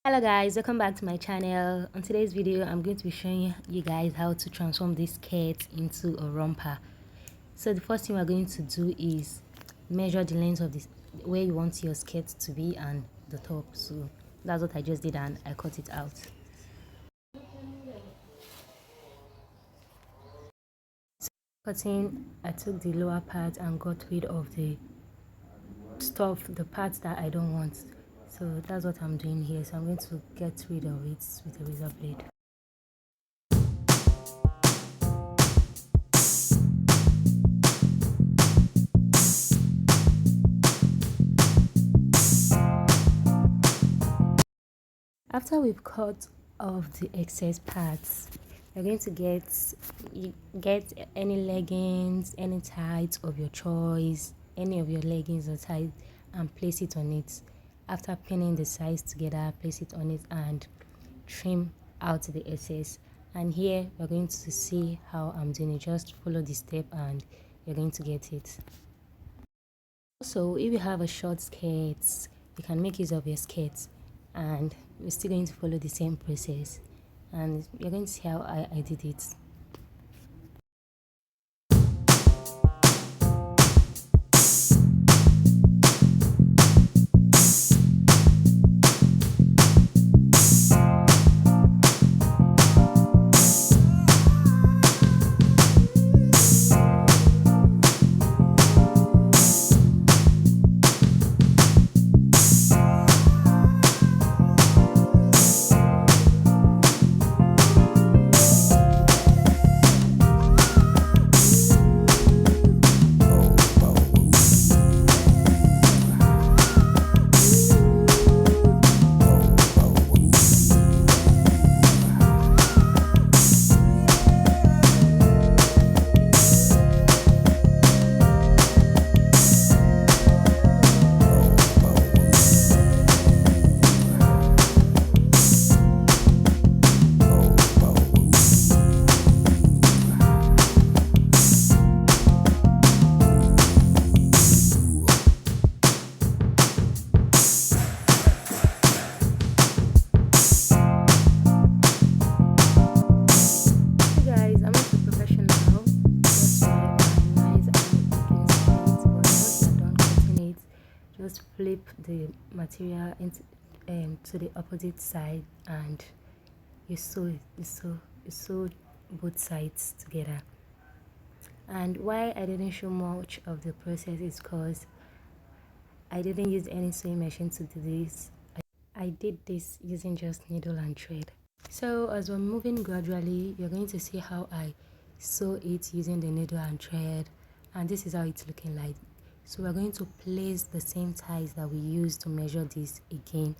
Hello guys, welcome back to my channel. On today's video I'm going to be showing you guys how to transform this skirt into a romper. So the first thing we're going to do is measure the length of this where you want your skirt to be and the top. So that's what I just did and I cut it out. Cutting, I took the lower part and got rid of the stuff, the parts that I don't want. So that's what I'm doing here. So I'm going to get rid of it with a razor blade. After we've cut off the excess parts, you're going to get any leggings, any tights of your choice, any of your leggings or tights, and place it on it. After pinning the sides together, place it on it and trim out the excess. And here we're going to see how I'm doing it. Just follow the step and you're going to get it. Also, if you have a short skirt, you can make use of your skirt, and we're still going to follow the same process, and you're going to see how I did it. Just flip the material into to the opposite side and you sew both sides together. And why I didn't show much of the process is because I didn't use any sewing machine to do this. I did this using just needle and thread. So as we're moving gradually, you're going to see how I sew it using the needle and thread, and this is how it's looking like. So we're going to place the same ties that we used to measure this again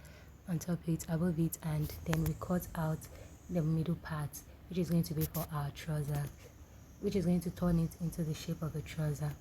on top of it, above it, and then we cut out the middle part, which is going to be for our trouser, which is going to turn it into the shape of a trouser.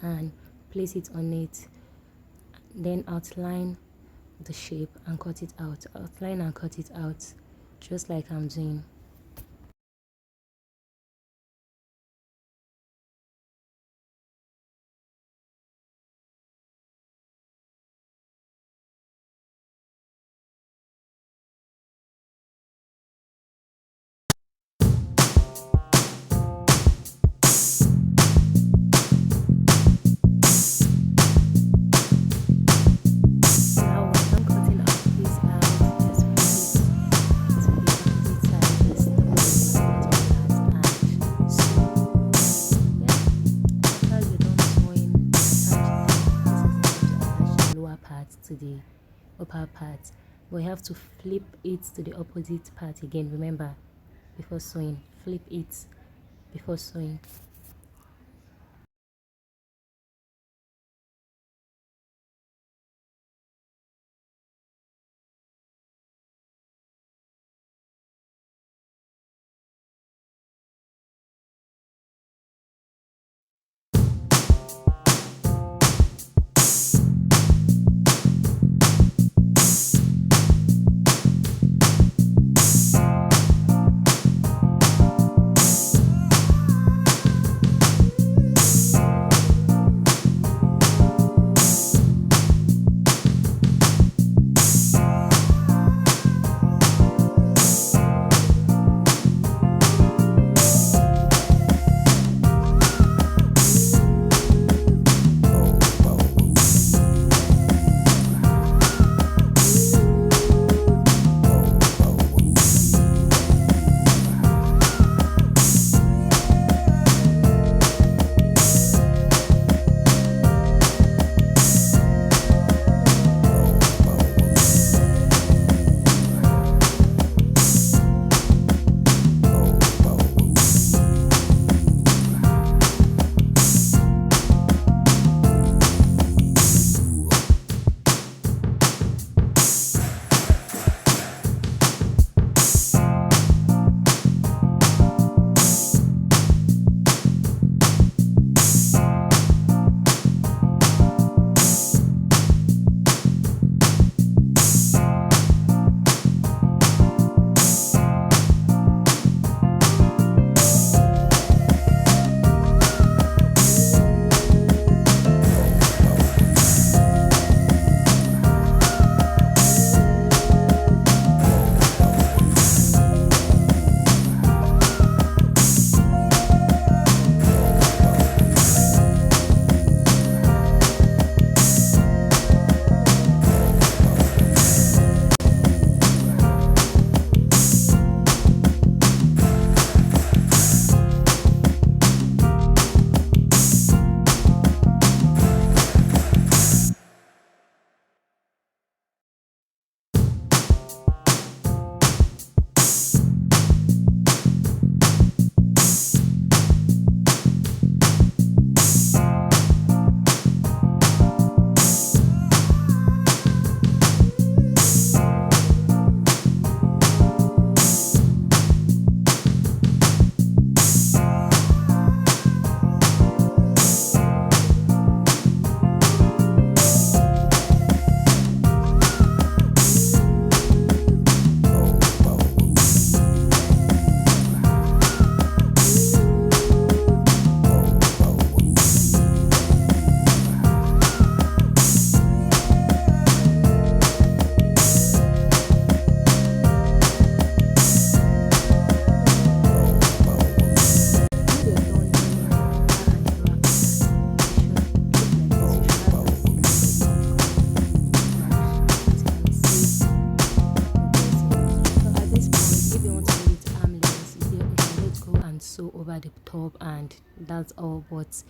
And place it on it, then outline the shape and cut it out, outline and cut it out, just like I'm doing. upper part, but you have to flip it to the opposite part again. Remember, before sewing, flip it before sewing. Over the top, and that's all. But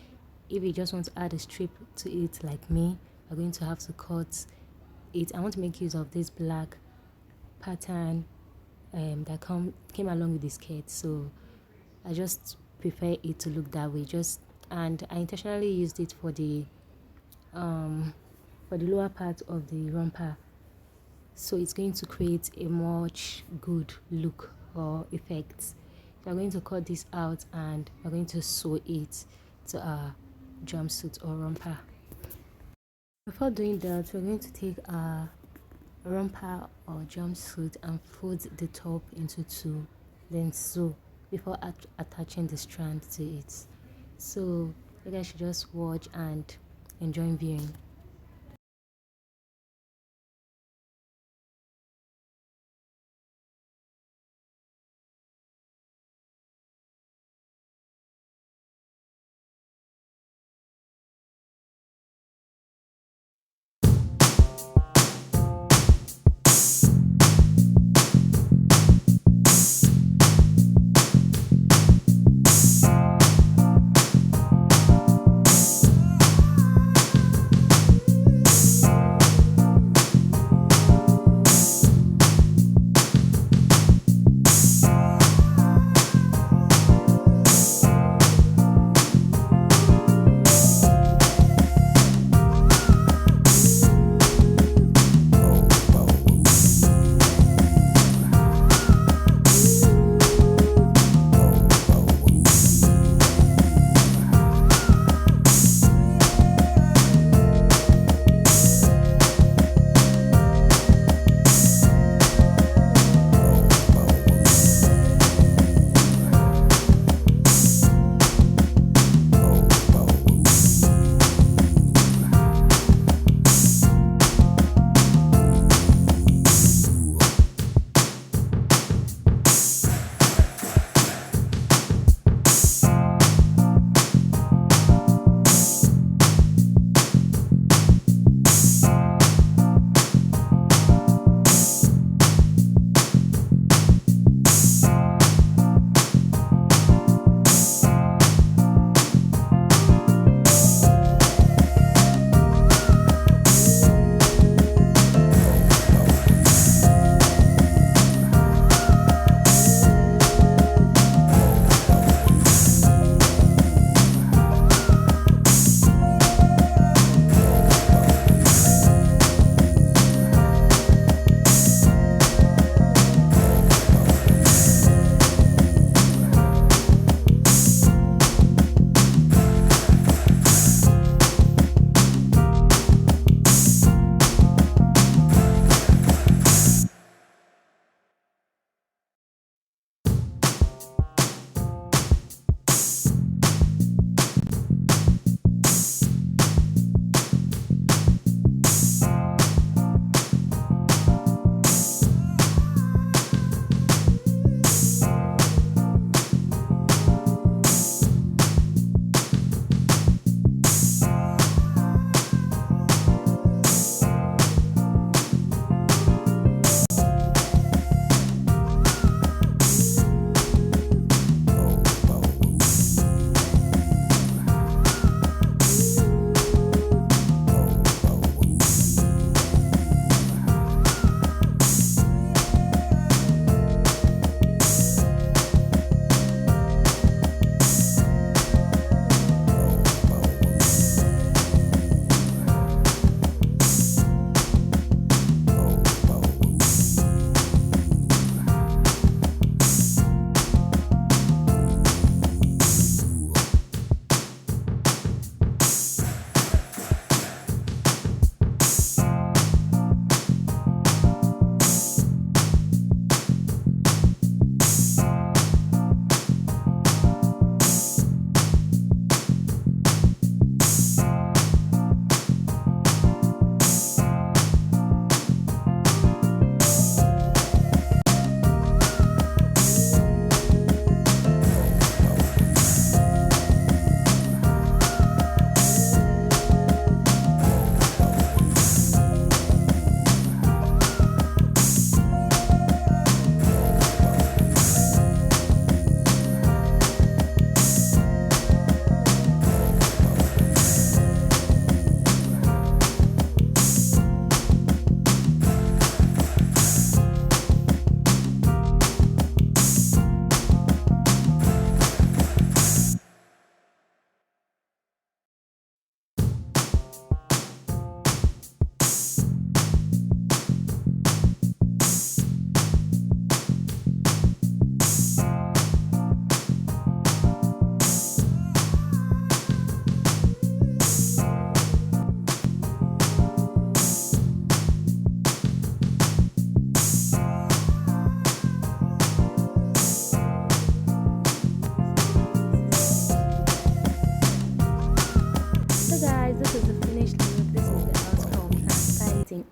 if you just want to add a strip to it like me, you're going to have to cut it. I want to make use of this black pattern that came along with the skirt, so I just prefer it to look that way. And I intentionally used it for the lower part of the romper, so it's going to create a much good look or effect. We're going to cut this out and we're going to sew it to our jumpsuit or romper. Before doing that, we're going to take our romper or jumpsuit and fold the top into two, then sew before attaching the strand to it. So you guys should just watch and enjoy viewing.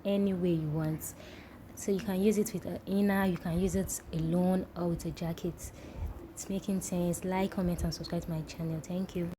in any way you want. So you can use it with an inner, you can use it alone or with a jacket. It's making sense. Like, comment and subscribe to my channel. Thank you.